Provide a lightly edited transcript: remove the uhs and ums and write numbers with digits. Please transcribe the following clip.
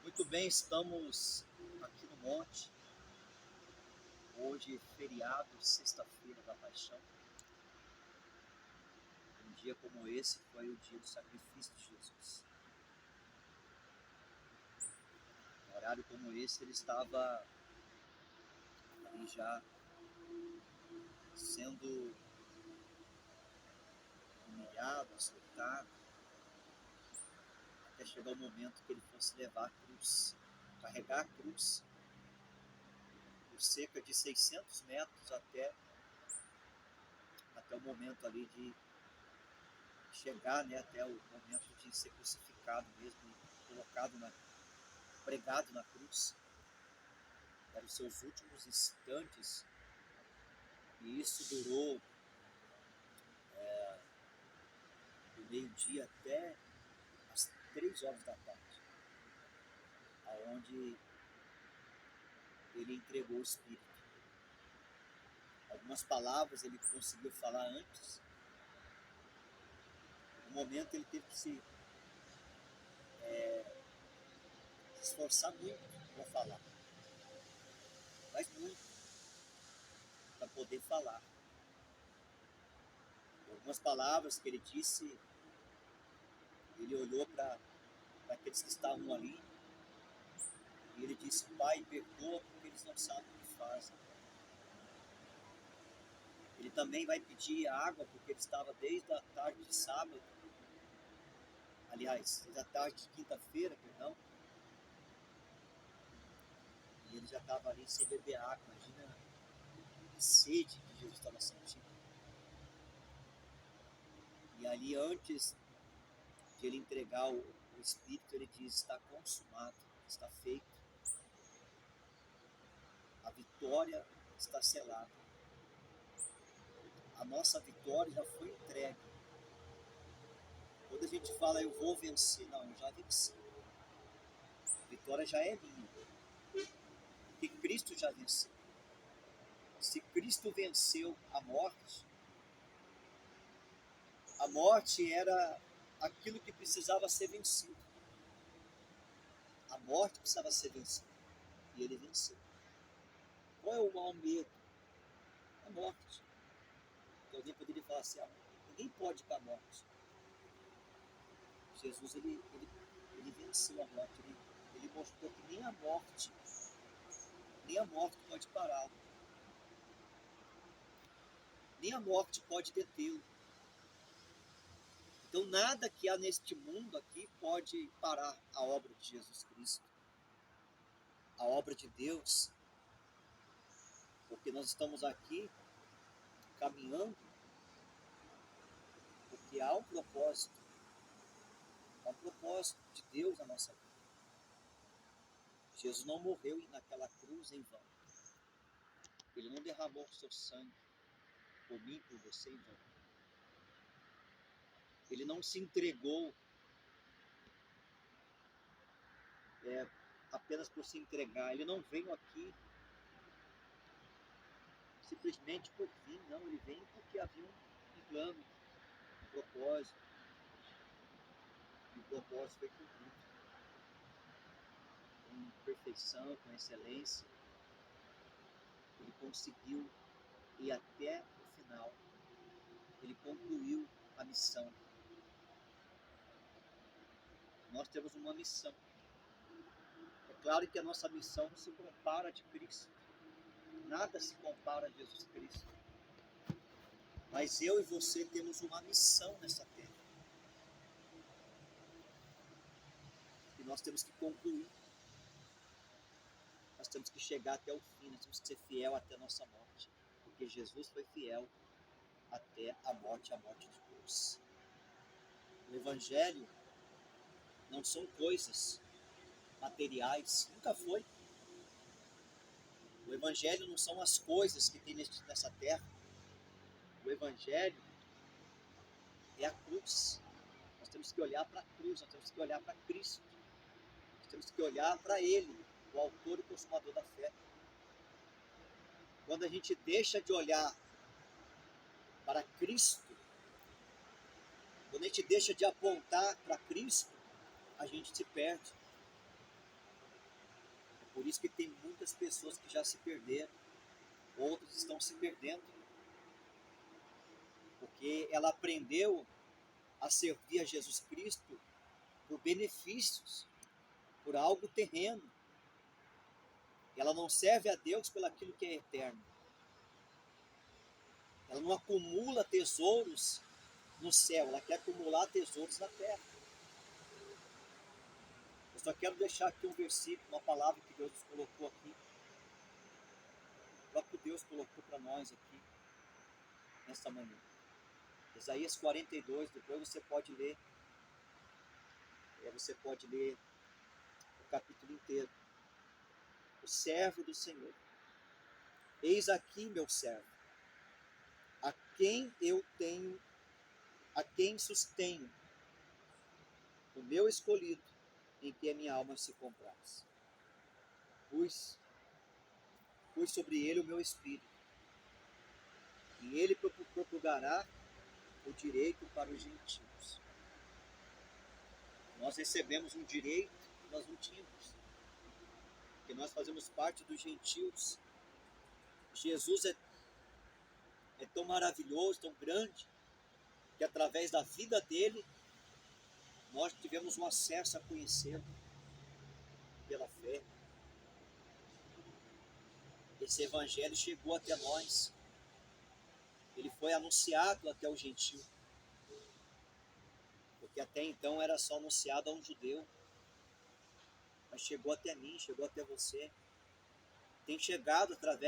Muito bem, estamos aqui no monte. Hoje, feriado, sexta-feira da Paixão. Um dia como esse foi o dia do sacrifício de Jesus. Um horário como esse, ele estava ali já sendo humilhado, açoitado, até chegar o momento que ele fosse levar a cruz, carregar a cruz por cerca de 600 metros até o momento ali de chegar, né, até o momento de ser crucificado mesmo, pregado na cruz. Eram os seus últimos instantes, e isso durou do meio-dia até as 3 horas da tarde, aonde ele entregou o Espírito. Algumas palavras ele conseguiu falar antes. No momento ele teve que se esforçar muito para falar, mas muito, para poder falar. Algumas palavras que ele disse, ele olhou para aqueles que estavam ali, e ele disse: Pai, perdoa porque eles não sabem o que fazem. Ele também vai pedir água, porque ele estava desde a tarde de sábado, aliás, desde a tarde de quinta-feira, perdão, e ele já estava ali sem beber água. Imagina a sede que Jesus estava sentindo. E ali, antes de ele entregar o Espírito, ele diz: está consumado, está feito, a vitória está selada. A nossa vitória já foi entregue. Quando a gente fala eu vou vencer, não, eu já venci. A vitória já é minha, porque Cristo já venceu. Se Cristo venceu a morte era aquilo que precisava ser vencido. A morte precisava ser vencida, e ele venceu. Qual é o maior medo? A morte. Que alguém poderia falar assim: ninguém pode ir para a morte. Jesus, ele venceu a morte. Ele mostrou que nem a morte pode pará-lo. Nem a morte pode detê-lo. Então nada que há neste mundo aqui pode parar a obra de Jesus Cristo, a obra de Deus, porque nós estamos aqui caminhando porque há um propósito de Deus na nossa vida. Jesus não morreu naquela cruz em vão. Ele não derramou o seu sangue por mim, por você em vão. Ele não se entregou apenas por se entregar. Ele não veio aqui simplesmente por vir, não. Ele veio porque havia um plano, um propósito. E o propósito foi cumprido com perfeição, com excelência. Ele conseguiu ir até o final. Ele concluiu a missão. Nós temos uma missão. É claro que a nossa missão não se compara a de Cristo. Nada se compara a Jesus Cristo. Mas eu e você temos uma missão nessa terra. E nós temos que concluir. Nós temos que chegar até o fim. Nós temos que ser fiel até a nossa morte. Porque Jesus foi fiel até a morte de cruz. O Evangelho não são coisas materiais. Nunca foi. O Evangelho não são as coisas que tem nessa terra. O Evangelho é a cruz. Nós temos que olhar para a cruz, nós temos que olhar para Cristo. Nós temos que olhar para Ele, o autor e consumador da fé. Quando a gente deixa de olhar para Cristo, quando a gente deixa de apontar para Cristo, a gente se perde. Por isso que tem muitas pessoas que já se perderam, outros estão se perdendo, porque ela aprendeu a servir a Jesus Cristo por benefícios, por algo terreno. Ela não serve a Deus pelo aquilo que é eterno. Ela não acumula tesouros no céu, ela quer acumular tesouros na terra. Eu só quero deixar aqui um versículo, uma palavra que Deus nos colocou aqui. O próprio Deus colocou para nós aqui, nesta manhã. Isaías 42, depois você pode ler. Você pode ler o capítulo inteiro. O servo do Senhor. Eis aqui meu servo, a quem eu tenho, a quem sustenho, o meu escolhido, em que a minha alma se compraz. Pus sobre ele o meu espírito, e ele propulgará o direito para os gentios. Nós recebemos um direito que nós não tínhamos, porque nós fazemos parte dos gentios. Jesus é tão maravilhoso, tão grande, que através da vida dele, nós tivemos um acesso a conhecê-lo pela fé. Esse evangelho chegou até nós, ele foi anunciado até o gentio, porque até então era só anunciado a um judeu, mas chegou até mim, chegou até você, tem chegado através